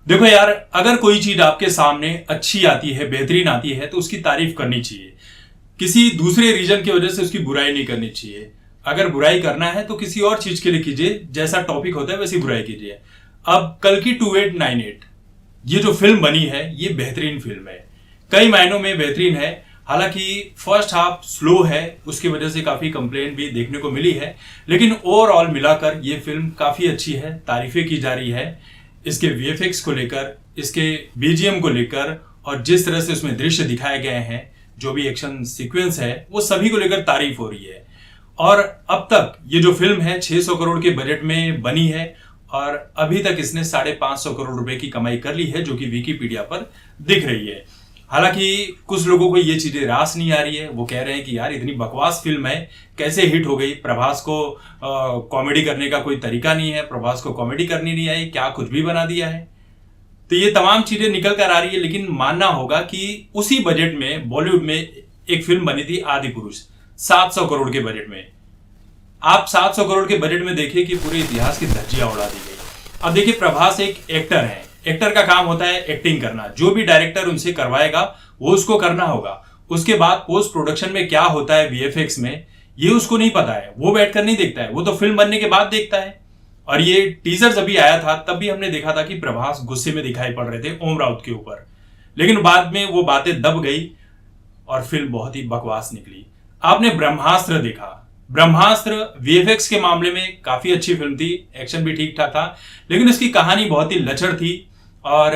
देखो यार, अगर कोई चीज आपके सामने अच्छी आती है, बेहतरीन आती है, तो उसकी तारीफ करनी चाहिए। किसी दूसरे रीजन की वजह से उसकी बुराई नहीं करनी चाहिए। अगर बुराई करना है तो किसी और चीज के लिए कीजिए, जैसा टॉपिक होता है वैसी बुराई कीजिए। अब कल की 2898 ये जो फिल्म बनी है, ये बेहतरीन फिल्म है, कई मायनों में बेहतरीन है। हालांकि फर्स्ट हाफ स्लो है, उसकी वजह से काफी कंप्लेंट भी देखने को मिली है, लेकिन ओवरऑल मिलाकर ये फिल्म काफी अच्छी है, तारीफें की जा रही है इसके वीएफएक्स को लेकर, इसके बीजीएम को लेकर, और जिस तरह से उसमें दृश्य दिखाए गए हैं, जो भी एक्शन सीक्वेंस है, वो सभी को लेकर तारीफ हो रही है। और अब तक ये जो फिल्म है 600 करोड़ के बजट में बनी है, और अभी तक इसने 550 करोड़ रुपए की कमाई कर ली है, जो कि विकिपीडिया पर दिख रही है। हालांकि कुछ लोगों को ये चीजें रास नहीं आ रही है, वो कह रहे हैं कि यार इतनी बकवास फिल्म है, कैसे हिट हो गई। प्रभास को कॉमेडी करने का कोई तरीका नहीं है, प्रभास को कॉमेडी करनी नहीं आई, क्या कुछ भी बना दिया है। तो ये तमाम चीजें निकल कर आ रही है, लेकिन मानना होगा कि उसी बजट में बॉलीवुड में एक फिल्म बनी थी आदि पुरुष, 700 करोड़ के बजट में। आप 700 करोड़ के बजट में देखिए कि पूरे इतिहास की धज्जियां उड़ा दी गई। अब देखिए, प्रभास एक एक्टर है, एक्टर का काम होता है एक्टिंग करना, जो भी डायरेक्टर उनसे करवाएगा वो उसको करना होगा। उसके बाद पोस्ट प्रोडक्शन में क्या होता है वीएफएक्स में, ये उसको नहीं पता है, वो बैठकर नहीं देखता है, वो तो फिल्म बनने के बाद देखता है। और ये टीजर जब भी आया था तब भी हमने देखा था कि प्रभास गुस्से में दिखाई पड़ रहे थे ओम राउत के ऊपर, लेकिन बाद में वो बातें दब गई और फिल्म बहुत ही बकवास निकली। आपने ब्रह्मास्त्र देखा, ब्रह्मास्त्र वीएफएक्स के मामले में काफी अच्छी फिल्म थी, एक्शन भी ठीक ठाक था, लेकिन उसकी कहानी बहुत ही लचर थी और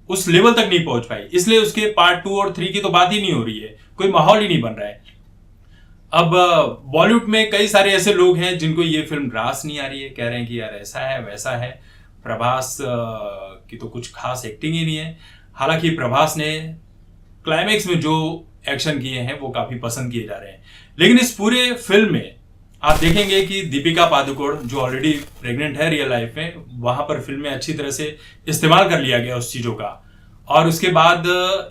उस लेवल तक नहीं पहुंच पाई, इसलिए उसके पार्ट 2 और 3 की तो बात ही नहीं हो रही है, कोई माहौल ही नहीं बन रहा है। अब बॉलीवुड में कई सारे ऐसे लोग हैं जिनको ये फिल्म रास नहीं आ रही है, कह रहे हैं कि यार ऐसा है वैसा है, प्रभास की तो कुछ खास एक्टिंग ही नहीं है। हालांकि प्रभास ने क्लाइमेक्स में जो एक्शन किए हैं वो काफी पसंद किए जा रहे हैं, लेकिन इस पूरे फिल्म में आप देखेंगे कि दीपिका पादुकोण, जो ऑलरेडी प्रेग्नेंट है रियल लाइफ में, वहां पर फिल्म में अच्छी तरह से इस्तेमाल कर लिया गया उस चीजों का, और उसके बाद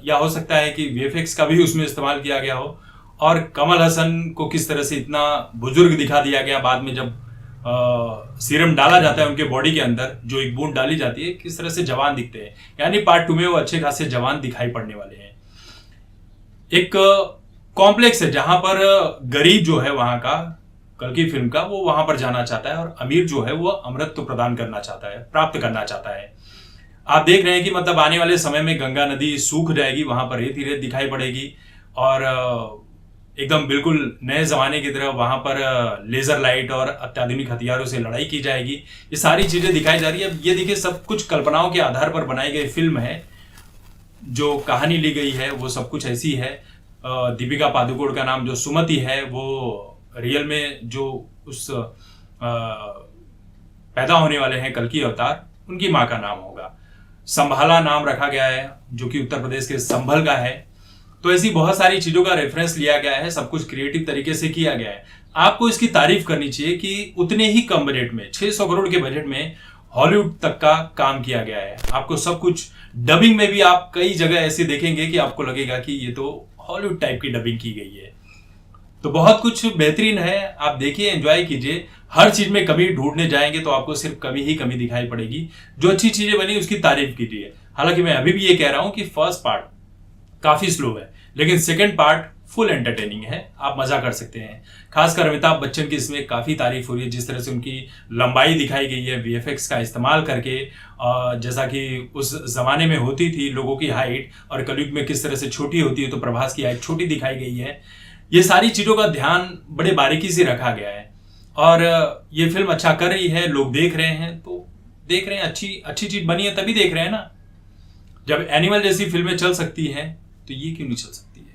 या हो सकता है कि वीएफएक्स का भी उसमें इस्तेमाल किया गया हो। और कमल हसन को किस तरह से इतना बुजुर्ग दिखा दिया गया, बाद में जब सीरम डाला जाता है उनके बॉडी के अंदर, जो एक बूंद डाली जाती है, किस तरह से जवान दिखते हैं। यानी पार्ट 2 में वो अच्छे खासे जवान दिखाई पड़ने वाले हैं। एक कॉम्प्लेक्स है जहां पर गरीब जो है वहां का, कल की फिल्म का, वो वहां पर जाना चाहता है, और अमीर जो है वो अमृत प्रदान करना चाहता है, प्राप्त करना चाहता है। आप देख रहे हैं कि मतलब आने वाले समय में गंगा नदी सूख जाएगी, वहां पर रेत ही रेत दिखाई पड़ेगी, और एकदम बिल्कुल नए जमाने की तरह वहां पर लेजर लाइट और अत्याधुनिक हथियारों से लड़ाई की जाएगी। ये सारी चीजें दिखाई जा रही है। अब ये देखिए, सब कुछ कल्पनाओं के आधार पर बनाई गई फिल्म है, जो कहानी ली गई है वो सब कुछ ऐसी है। दीपिका पादुकोण का नाम जो सुमति है, वो रियल में जो उस पैदा होने वाले हैं कल की अवतार, उनकी माँ का नाम होगा। संभाला नाम रखा गया है, जो कि उत्तर प्रदेश के संभल का है। तो ऐसी बहुत सारी चीजों का रेफरेंस लिया गया है, सब कुछ क्रिएटिव तरीके से किया गया है। आपको इसकी तारीफ करनी चाहिए कि उतने ही कम बजट में, 600 करोड़ के बजट में हॉलीवुड तक का काम किया गया है। आपको सब कुछ, डबिंग में भी आप कई जगह ऐसे देखेंगे कि आपको लगेगा कि ये तो हॉलीवुड टाइप की डबिंग की गई है। तो बहुत कुछ बेहतरीन है, आप देखिए, एंजॉय कीजिए। हर चीज में कमी ढूंढने जाएंगे तो आपको सिर्फ कमी ही कमी दिखाई पड़ेगी। जो अच्छी चीजें बनी उसकी तारीफ कीजिए। हालांकि मैं अभी भी ये कह रहा हूं कि फर्स्ट पार्ट काफी स्लो है, लेकिन सेकंड पार्ट फुल एंटरटेनिंग है, आप मजा कर सकते हैं। खासकर अमिताभ बच्चन की इसमें काफी तारीफ हो रही है, जिस तरह से उनकी लंबाई दिखाई गई है वीएफएक्स का इस्तेमाल करके, जैसा कि उस जमाने में होती थी लोगों की हाइट, और कलयुग में किस तरह से छोटी होती है, तो प्रभास की हाइट छोटी दिखाई गई है। ये सारी चीजों का ध्यान बड़े बारीकी से रखा गया है, और ये फिल्म अच्छा कर रही है, लोग देख रहे हैं, तो देख रहे हैं, अच्छी चीज बनी है तभी देख रहे हैं ना। जब एनिमल जैसी फिल्में चल सकती हैं तो ये क्यों नहीं चल सकती है।